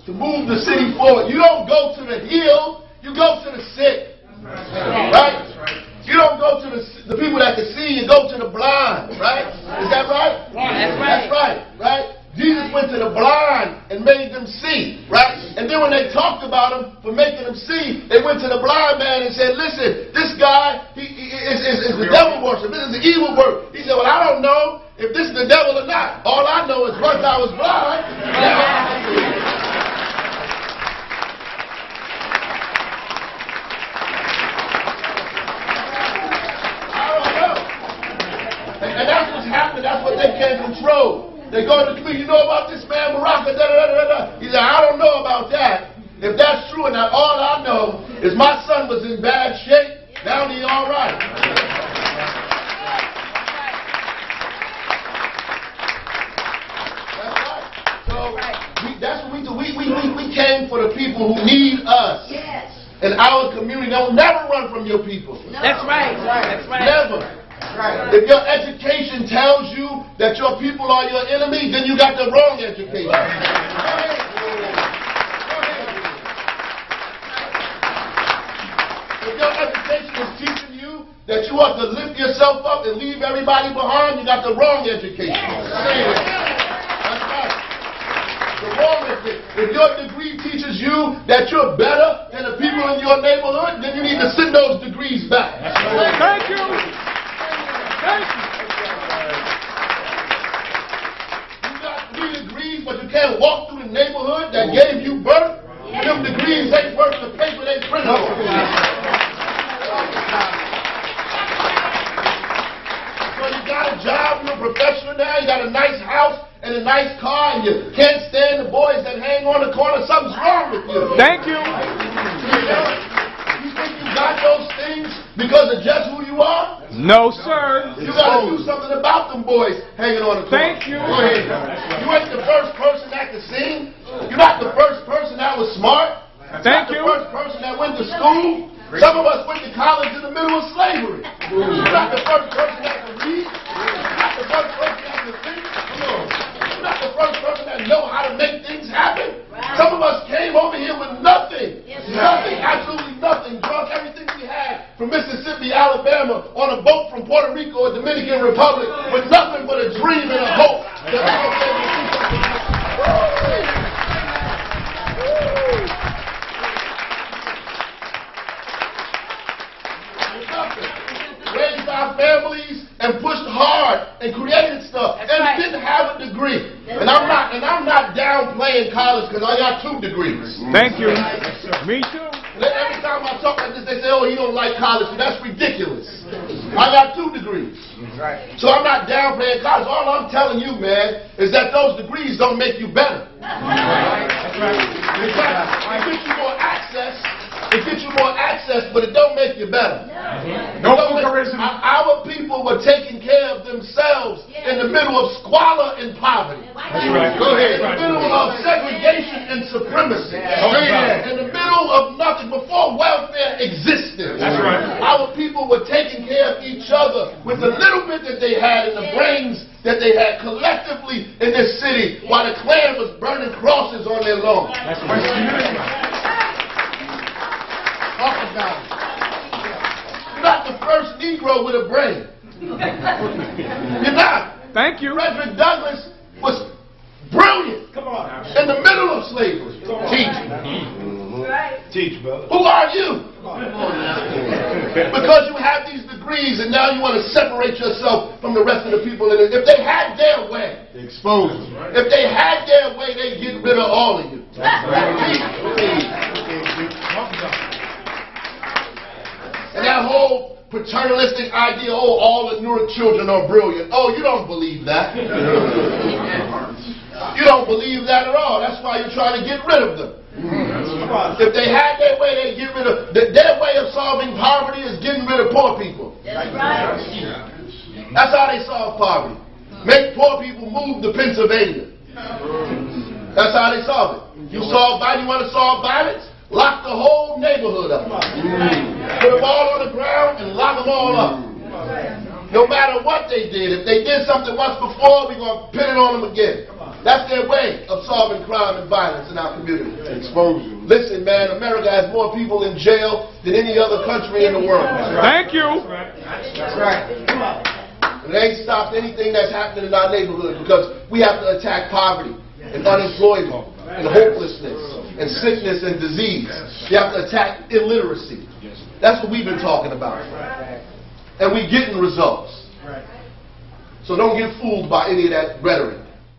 to move the city forward. You don't go to the healed, you go to the sick. Right? You don't go to the people that can see, you go to the blind. Right? Is that right? That's right. That's right. Right? Jesus went to the blind and made them see, right? And then when they talked about him for making them see, they went to the blind man and said, listen, this guy he is the devil worshiper. This is the evil work. He said, well, I don't know if this is the devil or not. All I know is once I was blind, now I can see. I don't know. And that's what's happening. That's what they can't control. They go to the community, you know about this man, Baraka, da-da-da-da-da. He said, I don't know about that. If that's true, and that all I know is my son was in bad shape, now he's all right. That's right. So that's what we do. We came for the people who need us. Yes. In our community. Don't never run from your people. No. That's right. That's right. Never. Right. If your education tells you that your people are your enemy, then you got the wrong education. Go ahead. If your education is teaching you that you ought to lift yourself up and leave everybody behind, you got the wrong education. That's right. The wrong education. If your degree teaches you that you're better than the people in your neighborhood, then you need to send those degrees back. Thank you. You got 3 degrees, but you can't walk through the neighborhood that gave you birth. Them degrees ain't worth the paper they print on. So you got a job, you're a professional now, you got a nice house and a nice car, and you can't stand the boys that hang on the corner. Something's wrong with you. Thank you. You think you got those things because of just who you are? No, sir. You got to do something about them boys hanging on the corner. Thank you. Go ahead. You ain't the first person that could sing. You're not the first person that was smart. Thank You're you. not the first person that went to school. Some of us went to college in the middle of slavery. You're not the first person that can read. You're not the first person that can think. Come on. You're not the first person that know how to make things happen. Some of us came over here with nothing. Nothing, absolutely nothing. Drunk everything we had from Mississippi, Alabama, on a boat from Puerto Rico or Dominican Republic with nothing but a dream and a hope that I was able to do something. Raised our families and pushed hard and created stuff and didn't have a degree. And I'm not downplaying college because I got 2 degrees. Thank you. Me too. Every time I talk like this, they say, oh, he don't like college. That's ridiculous. I got 2 degrees. So I'm not downplaying college. All I'm telling you, man, is that those degrees don't make you better. It gives you more access. It gets you more access, but it don't make you better. No charisma. Our people were taking care of themselves in the middle of squalor and poverty. That's right. Go ahead. In the middle of segregation and supremacy. In the middle of nothing, before welfare existed. That's right. Our people were taking care of each other with the little bit that they had and the brains that they had collectively in this city while the Klan was burning crosses on their lawn. That's right. Talk about it. You're not the first Negro with a brain. You're not. Thank you. Frederick Douglass was brilliant. Come on. In the middle of slavery. Teach. Teach, brother. Who are you? Because you have these degrees and now you want to separate yourself from the rest of the people. And if they had their way, Expose them. if they had their way, they'd get rid of all of you. And that whole paternalistic idea, oh, all the Newark children are brilliant. Oh, you don't believe that. You don't believe that at all. That's why you're trying to get rid of them. If they had their way, they'd get rid of their way of solving poverty is getting rid of poor people. That's right. That's how they solve poverty. Make poor people move to Pennsylvania. That's how they solve it. You solve violence, you want to solve violence? Lock the whole neighborhood up. Put them all on the ground and lock them all up. No matter what they did. If they did something once before, we're going to pin it on them again. That's their way of solving crime and violence in our community. Exposure. Listen, man, America has more people in jail than any other country in the world. Thank you. That's right. It ain't stopped anything that's happening in our neighborhood because we have to attack poverty and unemployment and hopelessness and sickness and disease. We have to attack illiteracy. That's what we've been talking about. And we're getting results. So don't get fooled by any of that rhetoric.